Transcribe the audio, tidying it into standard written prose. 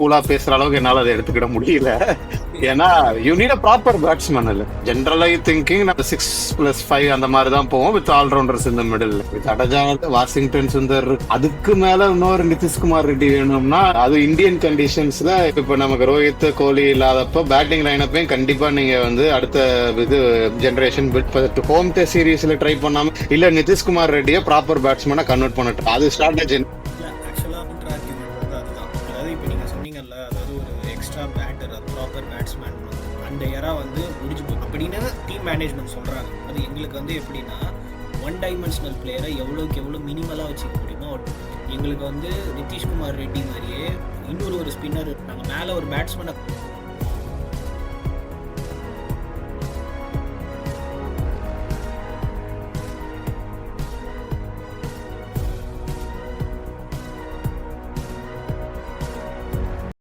கூலா பேசுற அளவுக்கு என்னால அதை எடுத்துக்கிட முடியல. ஏன்னா you need a proper batsman. இல்ல ஜென்ரலி திங்கிங் 6+5 அந்த மாதிரி தான் போவோம் வித் ஆல்ரவுண்டர்ஸ் இந்த மிடில். வித் அடஜானத், வாஷிங்டன் சுந்தர், அதுக்கு மேல இன்னொரு நிதிஷ்குமார் ரெட்டி வேணும்னா அது இந்தியன் கண்டிஷன்ஸ்ல இப்ப நமக்கு ரோஹித் கோலி இல்லாதப்ப பேட்டிங் லைனப்பையும் கண்டிப்பா நீங்க வந்து அடுத்த இது ஜெனரேஷன் பிட் ஹோம் டெஸ்ட் சீரீஸ்ல ட்ரை பண்ணாம இல்ல நிதிஷ்குமார் ரெட்டியை ப்ராப்பர் பேட்ஸ்மேனா கன்வெர்ட் பண்ணிட்டு அது ஸ்ட்ராட்டஜி. அந்த எரா வந்து முடிஞ்சு போகும் அப்படின்னு டீம் மேனேஜ்மெண்ட் சொல்கிறாங்க. அது எங்களுக்கு வந்து எப்படின்னா ஒன் டைமென்ஷனல் பிளேயரை எவ்வளோக்கு எவ்வளோ மினிமலாக வச்சுக்க முடியுமோ. எங்களுக்கு வந்து நிதிஷ்குமார் ரெட்டி மாதிரியே இன்னொரு ஸ்பின்னர் நாங்கள் மேலே ஒரு பேட்ஸ்மேனை